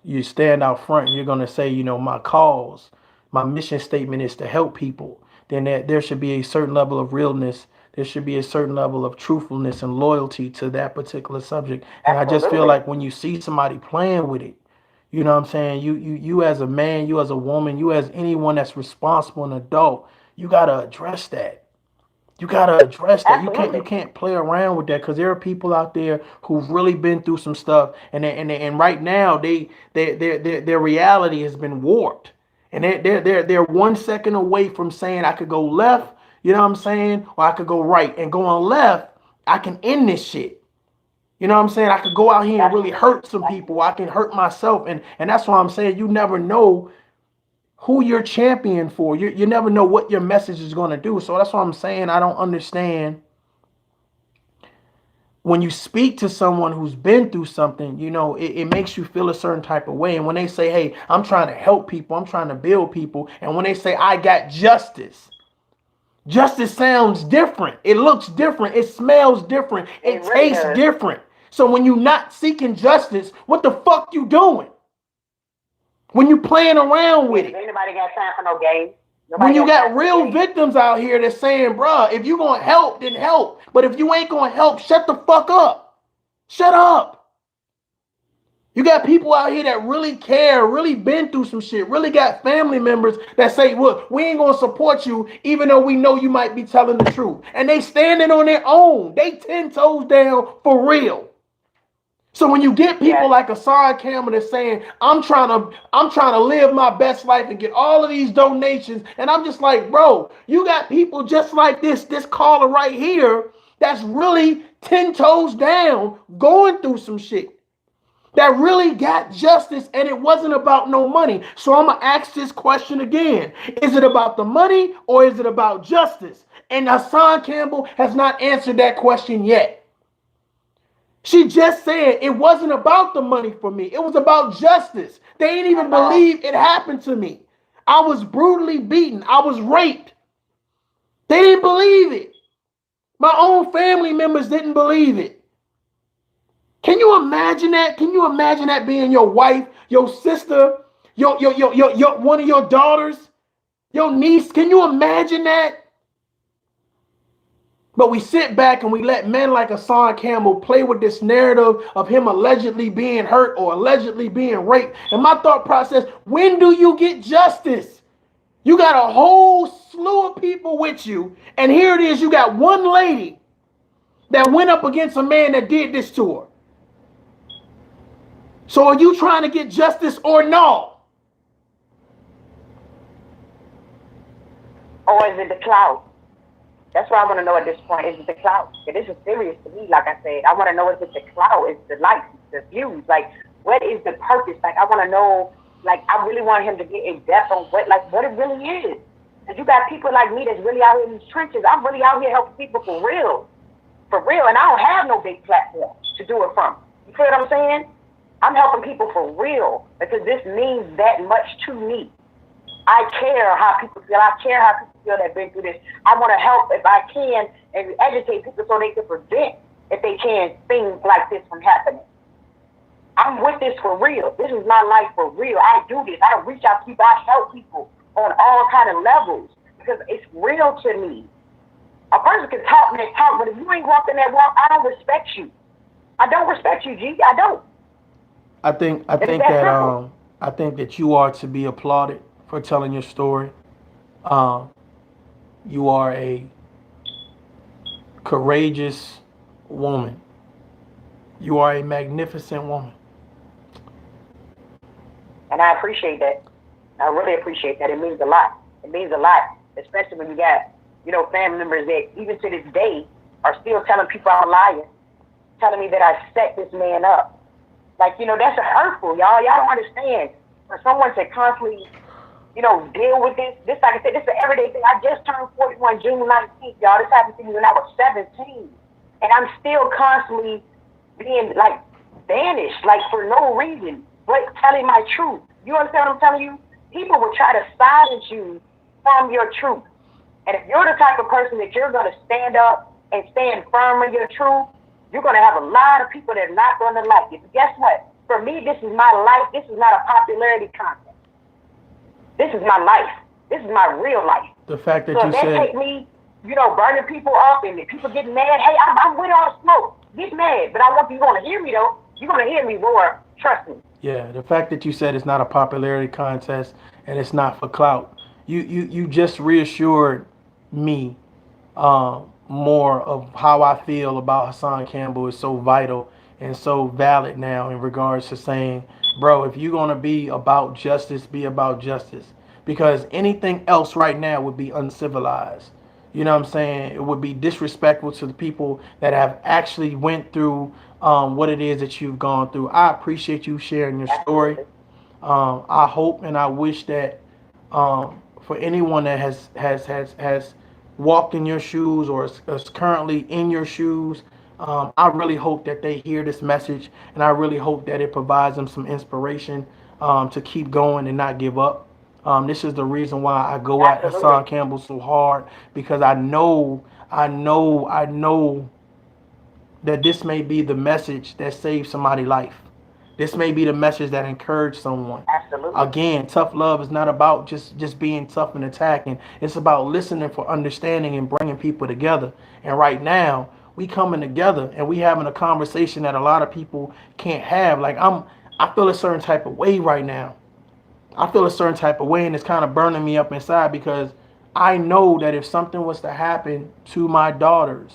S1: you stand out front and you're going to say, you know, my mission statement is to help people, then there should be a certain level of realness. There should be a certain level of truthfulness and loyalty to that particular subject. And Absolutely. I just feel like when you see somebody playing with it, you know what I'm saying, you as a man, you as a woman, you as anyone that's responsible and adult, you got to address that. You gotta address that.
S2: Absolutely.
S1: You can't play around with that because there are people out there who've really been through some stuff, and right now their reality has been warped, and they're 1 second away from saying I could go left, you know what I'm saying, or I could go right, and going left, I can end this shit. You know what I'm saying? I could go out here and really hurt some people. I can hurt myself, and that's why I'm saying you never know who you're champion for. You never know what your message is going to do. So that's what I'm saying. I don't understand when you speak to someone who's been through something, you know, it makes you feel a certain type of way. And when they say, hey, I'm trying to help people, I'm trying to build people. And when they say, I got justice sounds different. It looks different. It smells different. It tastes different. So when you're not seeking justice, what the fuck you doing? When you playing around with it.
S2: Anybody got time for no games?
S1: When you got real victims out here that's saying, bruh, if you gonna help, then help. But if you ain't gonna help, shut the fuck up. Shut up. You got people out here that really care, really been through some shit, really got family members that say, well, we ain't gonna support you, even though we know you might be telling the truth. And they standing on their own. They 10 toes down for real. So when you get people
S2: Yes.
S1: like Hassan Campbell that's saying, I'm trying to live my best life and get all of these donations, and I'm just like, bro, you got people just like this caller right here that's really 10 toes down going through some shit that really got justice, and it wasn't about no money. So I'm gonna ask this question again. Is it about the money or is it about justice? And Hassan Campbell has not answered that question yet. She just said it wasn't about the money for me. It was about justice. They didn't even believe it happened to me. I was brutally beaten. I was raped. They didn't believe it. My own family members didn't believe it. Can you imagine that? Can you imagine that being your wife, your sister, your one of your daughters, your niece? Can you imagine that? But we sit back and we let men like Hassan Campbell play with this narrative of him allegedly being hurt or allegedly being raped. And my thought process, when do you get justice? You got a whole slew of people with you, and here it is, you got one lady that went up against a man that did this to her. So are you trying to get justice or no?
S2: Or is it the clout? That's what I want to know at this point. Is it the clout? This is serious to me. Like I said, I want to know, is it the clout? Is the likes, the views? Like, what is the purpose? Like, I want to know. Like, I really want him to get in depth on what it really is. And you got people like me that's really out here in these trenches. I'm really out here helping people for real, and I don't have no big platform to do it from. You feel what I'm saying? I'm helping people for real because this means that much to me. I care how people feel. I care how people feel that have been through this. I want to help if I can and educate people so they can prevent, if they can, things like this from happening. I'm with this for real. This is my life for real. I do this. I reach out to people. I help people on all kind of levels because it's real to me. A person can talk and talk, but if you ain't walking that walk, I don't respect you. I don't respect you, G. I don't.
S1: I think that you are to be applauded for telling your story. You are a courageous woman. You are a magnificent woman.
S2: And I appreciate that. I really appreciate that. It means a lot. It means a lot, especially when you got, family members that even to this day are still telling people I'm a liar, telling me that I set this man up. Like, that's hurtful, y'all. Y'all don't understand. For someone to constantly, deal with this, like I said, this is an everyday thing. I just turned 41 June 19th, y'all. This happened to me when I was 17. And I'm still constantly being, like, banished, like, for no reason, but telling my truth. You understand what I'm telling you? People will try to silence you from your truth. And if you're the type of person that you're going to stand up and stand firm in your truth, you're going to have a lot of people that are not going to like it. But guess what? For me, this is my life. This is not a popularity contest. This is my life. This is my real life.
S1: The fact that
S2: so
S1: you
S2: said,
S1: said,
S2: take me, burning people up and people getting mad. Hey, I'm with all the smoke. Get mad, but I want you to hear me though. You're going to hear me roar. Trust me.
S1: Yeah, the fact that you said it's not a popularity contest and it's not for clout. You just reassured me more of how I feel about Hassan Campbell is so vital and so valid now in regards to saying, bro, if you're going to be about justice, be about justice. Because anything else right now would be uncivilized. You know what I'm saying? It would be disrespectful to the people that have actually went through what it is that you've gone through. I appreciate you sharing your story. I hope and I wish that for anyone that has walked in your shoes or is currently in your shoes, I really hope that they hear this message, and I really hope that it provides them some inspiration to keep going and not give up. This is the reason why I go at Hassan Campbell so hard, because I know that this may be the message that saves somebody's life. This may be the message that encouraged someone.
S2: Absolutely.
S1: Again, tough love is not about just being tough and attacking. It's about listening for understanding and bringing people together. And right now, we coming together and we having a conversation that a lot of people can't have. Like I feel a certain type of way right now. I feel a certain type of way, and it's kind of burning me up inside, because I know that if something was to happen to my daughters,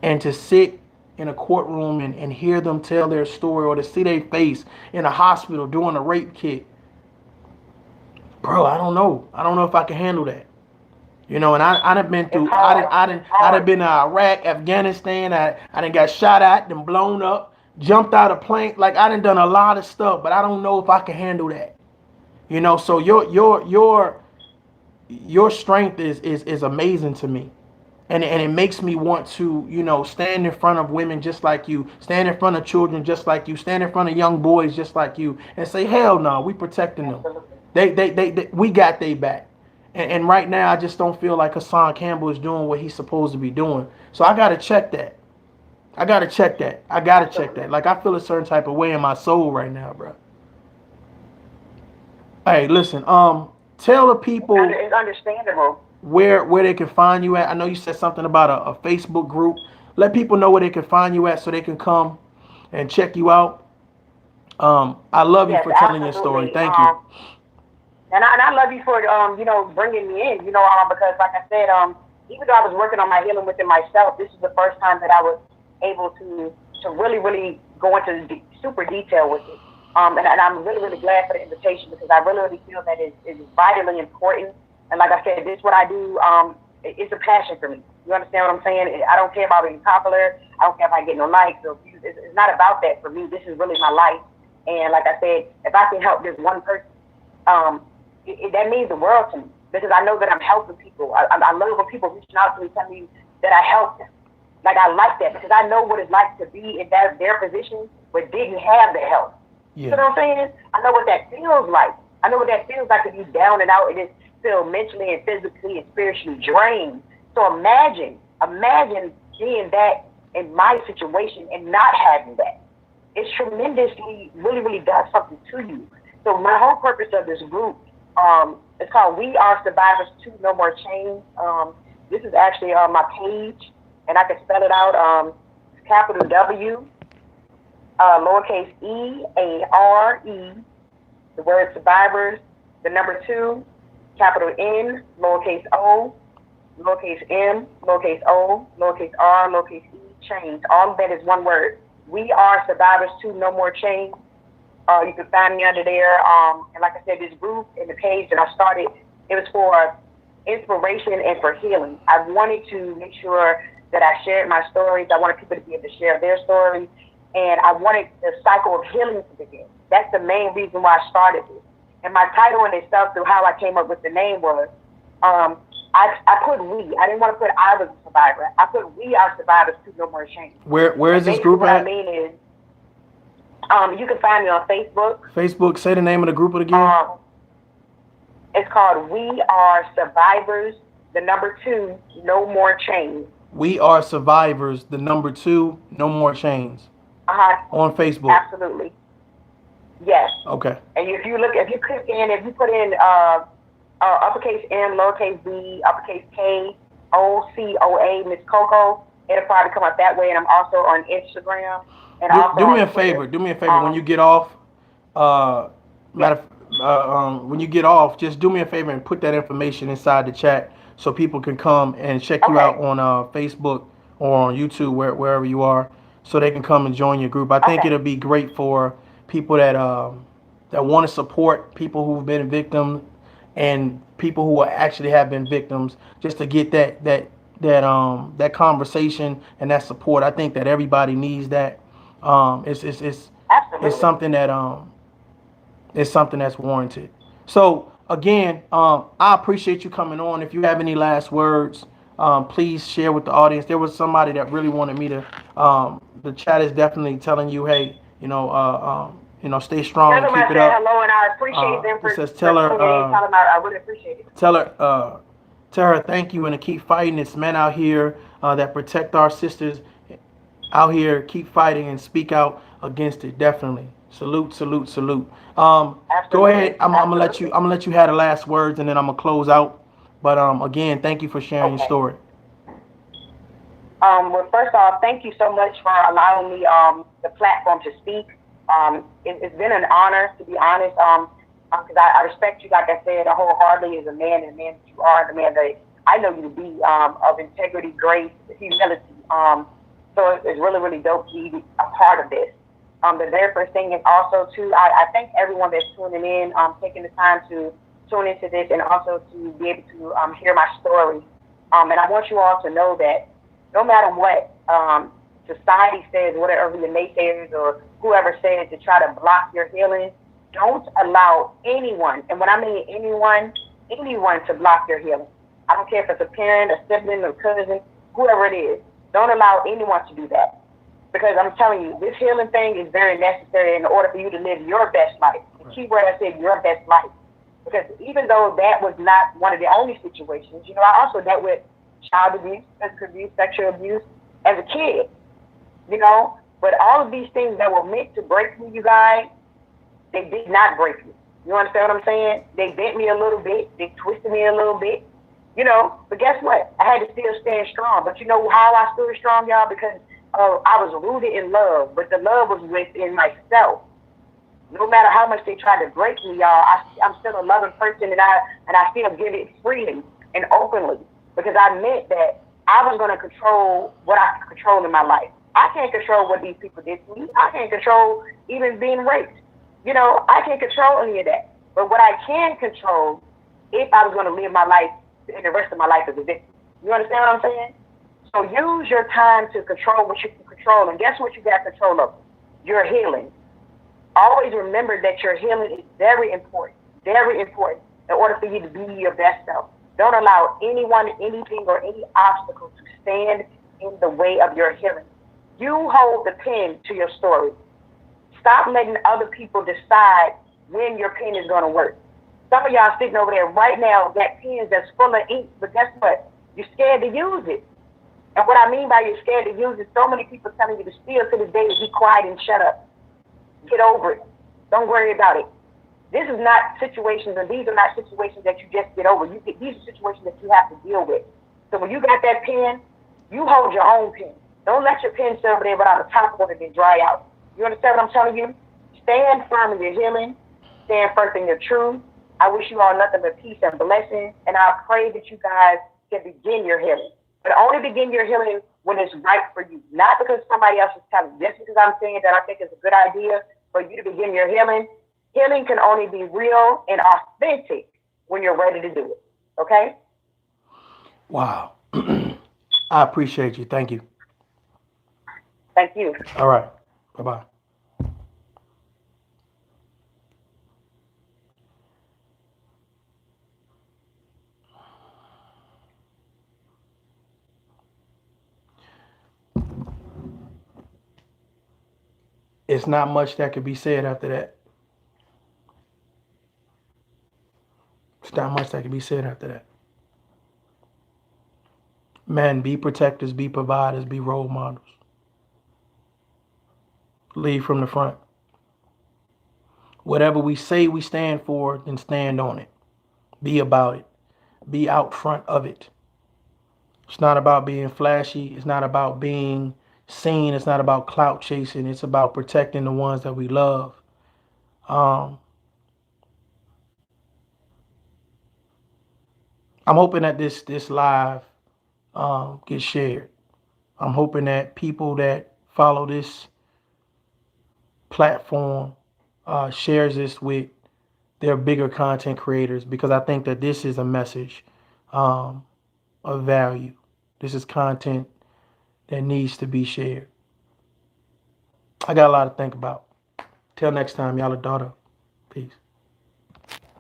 S1: and to sit in a courtroom and hear them tell their story, or to see their face in a hospital doing a rape kit, bro, I don't know. I don't know if I can handle that. You know, and I done been
S2: It's
S1: through,
S2: hard. It's
S1: I done
S2: hard.
S1: been to Iraq, Afghanistan. I done got shot at, then blown up, jumped out of plane. Like I done a lot of stuff, but I don't know if I can handle that. You know, so your strength is amazing to me. And it makes me want to, you know, stand in front of women just like you, stand in front of children just like you, stand in front of young boys just like you, and say, hell no, we protecting them.
S2: Absolutely.
S1: They we got they back. And right now, I just don't feel like Hassan Campbell is doing what he's supposed to be doing. So I gotta check that. I gotta check that. I gotta check
S2: Absolutely.
S1: that. Like I feel a certain type of way in my soul right now, bro. Hey, listen. Tell the people
S2: It's understandable.
S1: where they can find you at. I know you said something about a Facebook group. Let people know where they can find you at so they can come and check you out. I love you
S2: Yes,
S1: for telling your story.
S2: absolutely.
S1: Thank you.
S2: And I love you for bringing me in, because like I said, even though I was working on my healing within myself, this is the first time that I was able to really really go into super detail with it. And I'm really really glad for the invitation, because I really really feel that it's vitally important. And like I said, this is what I do. It's a passion for me. You understand what I'm saying? I don't care about being popular. I don't care if I get no likes or views. It's not about that for me. This is really my life. And like I said, if I can help this one person, um, that means the world to me, because I know that I'm helping people. I love when people reaching out to me, telling me that I helped them. Like I like that, because I know what it's like to be in their position but didn't have the help. You know
S1: Yeah.
S2: what I'm saying? I know what that feels like. I know what that feels like to be down and out and just feel mentally and physically and spiritually drained. So imagine being that in my situation and not having that. It's tremendously, really, really does something to you. So my whole purpose of this group, it's called We Are Survivors Too, No More Chains. This is actually on my page, and I can spell it out. Capital W, lowercase EARE, the word survivors, the number two, capital N, lowercase O, lowercase m, lowercase o, lowercase r, lowercase e, chains. All of that is one word. We Are Survivors Too, No More Chains. You can find me under there. And like I said, this group and the page that I started, it was for inspiration and for healing. I wanted to make sure that I shared my stories. I wanted people to be able to share their stories. And I wanted the cycle of healing to begin. That's the main reason why I started this. And my title in itself, through how I came up with the name, was I put we. I didn't want to put I was a survivor. I put We Are Survivors Too, No More Shame.
S1: Where is
S2: And
S1: this
S2: basically
S1: group
S2: what I
S1: at?
S2: mean is, you can find me on Facebook.
S1: Facebook. Say the name of the group again.
S2: It's called We Are Survivors, the number two, No More Chains.
S1: We Are Survivors. The number two. No More Chains.
S2: Uh-huh.
S1: On Facebook.
S2: Absolutely. Yes.
S1: Okay.
S2: And if you click in, if you put in uppercase M, lowercase b, uppercase K, OCOA, Miss Coco, it'll probably come up that way. And I'm also on Instagram and also
S1: Do me
S2: on
S1: a favor.
S2: Twitter.
S1: Do me a favor. When you get off,
S2: Yes.
S1: when you get off, just do me a favor and put that information inside the chat so people can come and check you out
S2: Okay.
S1: on Facebook or on YouTube, wherever you are, so they can come and join your group. I think
S2: Okay.
S1: it'll be great for people that want to support people who've been victims and people who actually have been victims, just to get that conversation and that support. I think that everybody needs that. It's
S2: Absolutely.
S1: something that it's something that's warranted. So again, I appreciate you coming on. If you have any last words, please share with the audience. There was somebody that really wanted me to. The chat is definitely telling you, hey, stay strong
S2: Tell
S1: and
S2: them I
S1: keep it
S2: said
S1: up.
S2: hello, and I appreciate them
S1: It
S2: for
S1: says tell her,
S2: tuning in. Tell them I really appreciate it.
S1: tell her, tell her thank you and to keep fighting. It's men out here that protect our sisters out here. Keep fighting and speak out against it. Definitely. Salute, salute, salute. Go ahead.
S2: Absolutely.
S1: I'm gonna let you.
S2: Absolutely.
S1: I'm gonna let you have the last words, and then I'm gonna close out. But again, thank you for sharing your
S2: Okay.
S1: story.
S2: Well, first off, thank you so much for allowing me the platform to speak. It's been an honor, to be honest, because I respect you, like I said, wholeheartedly as a man, and the man that you are, and the man that I know you to be, of integrity, grace, humility. So it's really, really dope to be a part of this. The very first thing is also too, I thank everyone that's tuning in, taking the time to tune into this and also to be able to hear my story. And I want you all to know that no matter what society says, whatever the naysayers or whoever says to try to block your healing, don't allow anyone, and when I mean anyone, anyone to block your healing. I don't care if it's a parent, a sibling, a cousin, whoever it is. Don't allow anyone to do that. Because I'm telling you, this healing thing is very necessary in order for you to live your best life. The key word I said, your best life. Because even though that was not one of the only situations, I also dealt with child abuse, physical abuse, sexual abuse as a kid, But all of these things that were meant to break me, you guys, they did not break me. You understand what I'm saying? They bent me a little bit. They twisted me a little bit. But guess what? I had to still stand strong. But you know how I stood strong, y'all? Because I was rooted in love, but the love was within myself. No matter how much they tried to break me, y'all, I'm still a loving person, and I still give it freely and openly because I meant that I was going to control what I could control in my life. I can't control what these people did to me. I can't control even being raped. I can't control any of that. But what I can control, if I was going to live my life and the rest of my life as a victim. You understand what I'm saying? So use your time to control what you can control. And guess what you got control of? Your healing. Always remember that your healing is very important in order for you to be your best self. Don't allow anyone, anything, or any obstacle to stand in the way of your healing. You hold the pen to your story. Stop letting other people decide when your pen is going to work. Some of y'all sitting over there right now got pens that's full of ink, but guess what? You're scared to use it. And what I mean by you're scared to use it, so many people telling you to still to this day be quiet and shut up. Get over it. Don't worry about it. This is not situations, and these are not situations that you just get over. These are situations that you have to deal with. So when you got that pen, you hold your own pen. Don't let your pen sit over there without a top on it and dry out. You understand what I'm telling you? Stand firm in your healing. Stand firm in your truth. I wish you all nothing but peace and blessings, and I pray that you guys can begin your healing. But only begin your healing when it's right for you, not because somebody else is telling you. Just because I'm saying that I think it's a good idea for you to begin your healing. Healing can only be real and authentic when you're ready to do it. Okay?
S1: Wow. I appreciate you. Thank you.
S2: Thank you.
S1: All right. Bye-bye. It's not much that could be said after that. It's not much that can be said after that. Men, be protectors, be providers, be role models. Lead from the front. Whatever we say we stand for, then stand on it. Be about it. Be out front of it. It's not about being flashy. It's not about being seen. It's not about clout chasing. It's about protecting the ones that we love. I'm hoping that this live gets shared. I'm hoping that people that follow this platform shares this with their bigger content creators because I think that this is a message of value. This is content that needs to be shared. I got a lot to think about. Till next time, y'all are daughter. Peace.